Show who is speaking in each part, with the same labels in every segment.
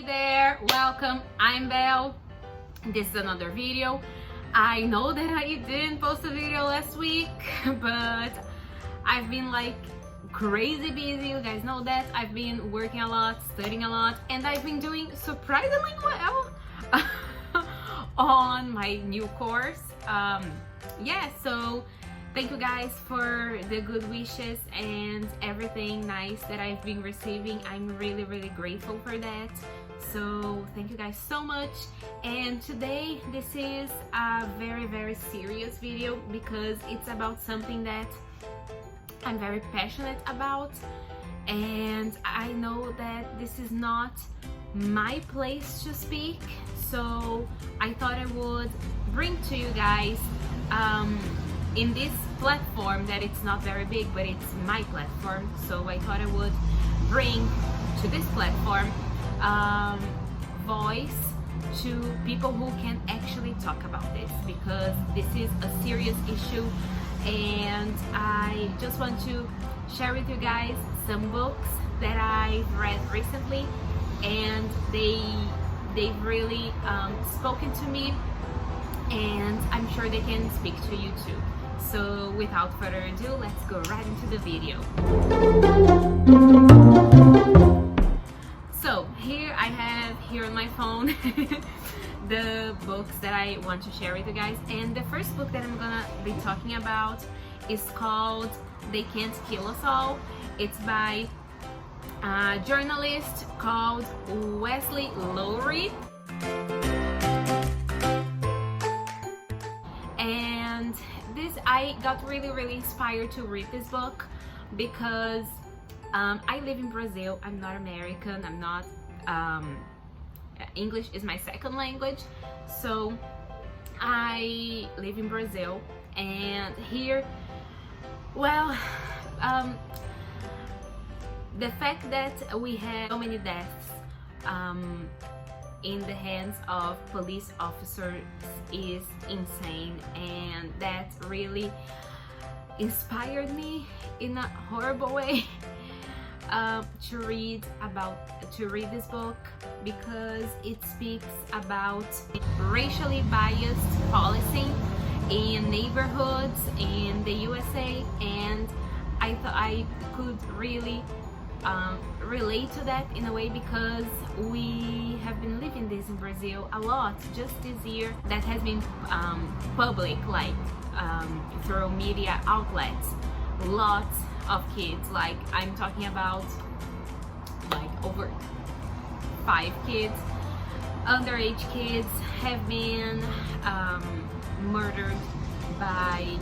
Speaker 1: there, welcome. I'm Belle. This is another video. I know that I didn't post a video last week, but I've been like crazy busy. You guys know that. I've been working a lot, studying a lot, and I've been doing surprisingly well on my new course. So thank you guys for the good wishes and everything nice that I've been receiving. I'm really grateful for that. So thank you guys so much. And today this is a very serious video because it's about something that I'm very passionate about, and I know that this is not my place to speak, so I thought I would bring to you guys in this platform that it's not very big, but it's my platform, so I thought I would bring to this platform voice to people who can actually talk about this, because this is a serious issue. And I just want to share with you guys some books that I've read recently, and they've really spoken to me, and I'm sure they can speak to you too. So without further ado, let's go right into the video. So here I have here on my phone the books that I want to share with you guys, and the first book that I'm gonna be talking about is called They Can't Kill Us All. It's by a journalist called Wesley Lowery, and I got really inspired to read this book because I live in Brazil. I'm not American. I'm not English is my second language, so I live in Brazil, and here, well, the fact that we have so many deaths in the hands of police officers is insane, and that really inspired me in a horrible way to read this book, because it speaks about racially biased policing in neighborhoods in the USA, and I thought I could really relate to that in a way, because we have been living this in Brazil a lot just this year. That has been public, like through media outlets. Lots of kids, like I'm talking about like over 5 kids, underage kids, have been murdered by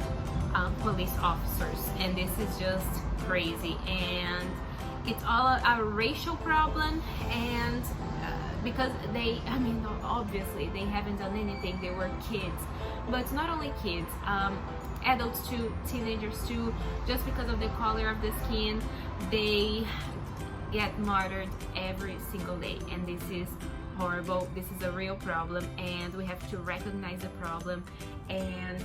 Speaker 1: police officers, and this is just crazy. And it's all a racial problem, and because obviously they haven't done anything, they were kids, but not only kids, adults too, teenagers too. Just because of the color of the skin, they get murdered every single day, and this is horrible. This is a real problem, and we have to recognize the problem. And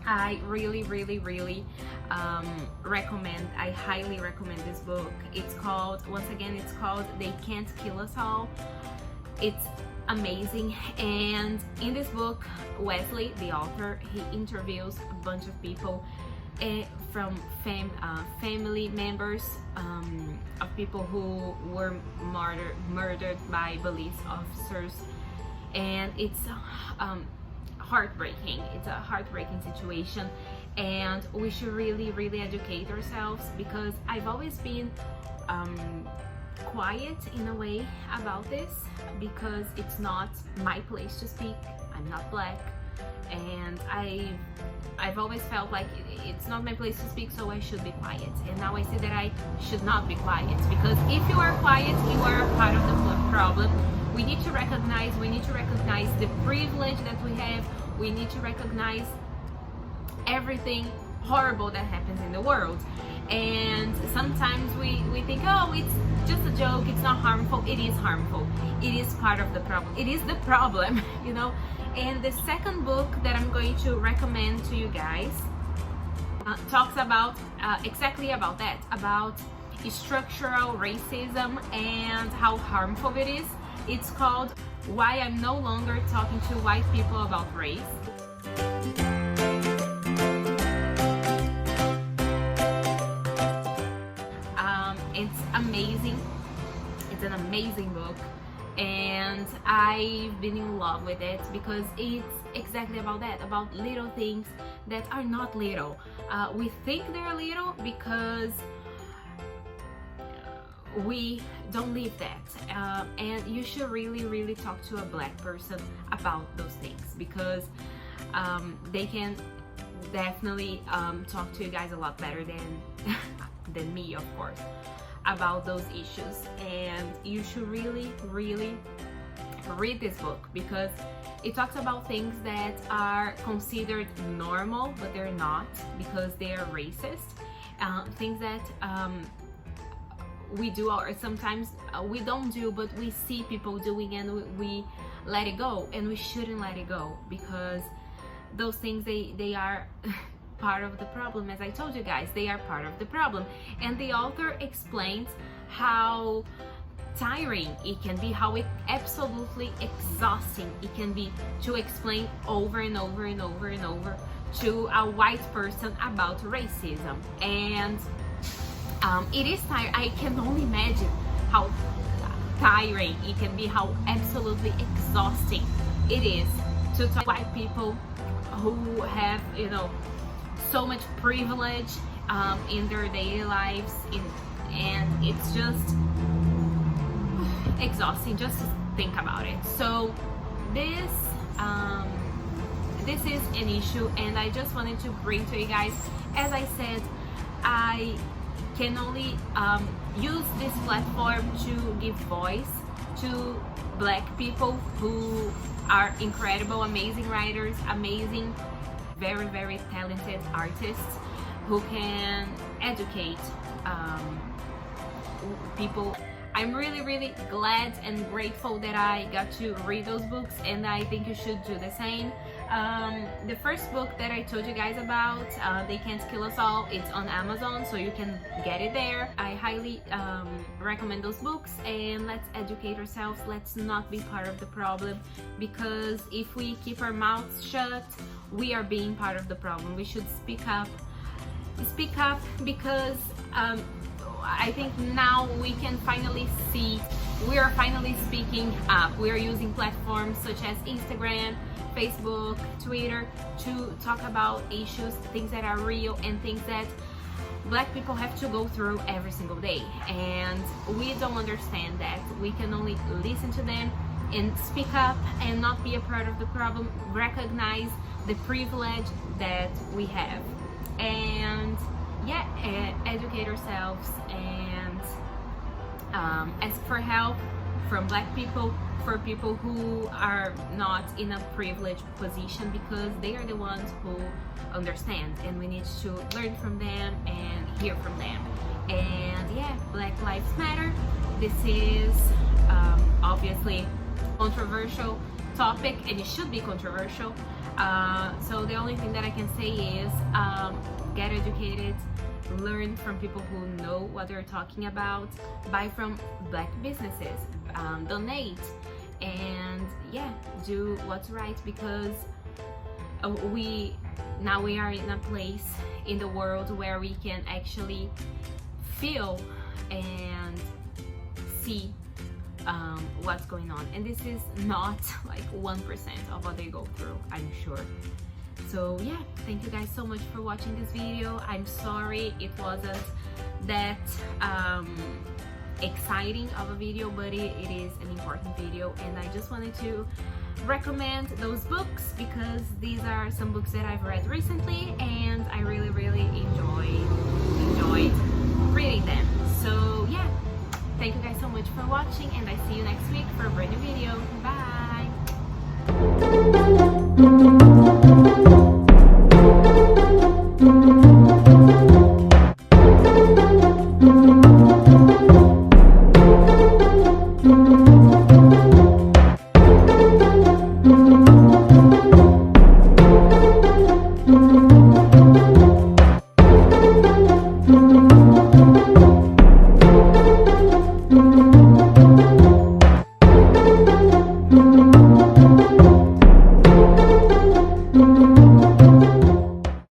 Speaker 1: I really recommend, I highly recommend this book. It's called, once again, it's called They Can't Kill Us All. It's amazing. And in this book, Wesley, the author, he interviews a bunch of people from family members of people who were murdered by police officers, and it's heartbreaking. It's a heartbreaking situation, and we should really educate ourselves, because I've always been quiet in a way about this, because it's not my place to speak. I'm not black, and I've always felt like it's not my place to speak, so I should be quiet. And now I see that I should not be quiet, because if you are quiet, you are a part of the problem. We need to recognize the privilege that we have. We need to recognize everything horrible that happens in the world. And sometimes we think, oh, it's just a joke, it's not harmful. It is harmful. It is part of the problem. It is the problem, you know. And the second book that I'm going to recommend to you guys talks about exactly about that, about structural racism and how harmful it is. It's called Why I'm No Longer Talking to White People About Race. It's amazing. It's an amazing book, and I've been in love with it because it's exactly about that, about little things that are not little. We think they're little because we don't live that, and you should really talk to a black person about those things, because they can definitely talk to you guys a lot better than me, of course, about those issues. And you should really read this book, because it talks about things that are considered normal but they're not, because they are racist. Things that we do, or sometimes we don't do, but we see people doing and we let it go, and we shouldn't let it go, because those things, they are part of the problem. As I told you guys, they are part of the problem. And the author explains how tiring it can be, how absolutely exhausting it can be to explain over and over and over and over to a white person about racism. And it is tiring. I can only imagine how tiring it can be, how absolutely exhausting it is to talk to white people who have, you know, so much privilege in their daily lives, and it's just exhausting just to think about it. So this is an issue, and I just wanted to bring to you guys. As I said, I can only use this platform to give voice to black people who are incredible, amazing writers, amazing, very talented artists who can educate people. I'm really glad and grateful that I got to read those books, and I think you should do the same. The first book that I told you guys about, They Can't Kill Us All, it's on Amazon, so you can get it there. I highly recommend those books, and let's educate ourselves. Let's not be part of the problem, because if we keep our mouths shut, we are being part of the problem. We should speak up because I think now we can finally see, we are finally speaking up. We are using platforms such as Instagram, Facebook, Twitter to talk about issues, things that are real, and things that black people have to go through every single day. And we don't understand that. We can only listen to them and speak up and not be a part of the problem, recognize the privilege that we have, and yeah, educate ourselves, and ask for help from black people, for people who are not in a privileged position, because they are the ones who understand, and we need to learn from them and hear from them. And yeah, Black Lives Matter. This is obviously controversial topic, and it should be controversial. So the only thing that I can say is get educated, learn from people who know what they're talking about, buy from black businesses, donate, and yeah, do what's right, because we are in a place in the world where we can actually feel and see what's going on, and this is not like 1% of what they go through, I'm sure. So yeah, thank you guys so much for watching this video. I'm sorry it wasn't that exciting of a video, but it is an important video, and I just wanted to recommend those books because these are some books that I've read recently, and I really enjoyed reading them. So yeah, thank you guys so much for watching, and I see you next week for a brand new video. Bye!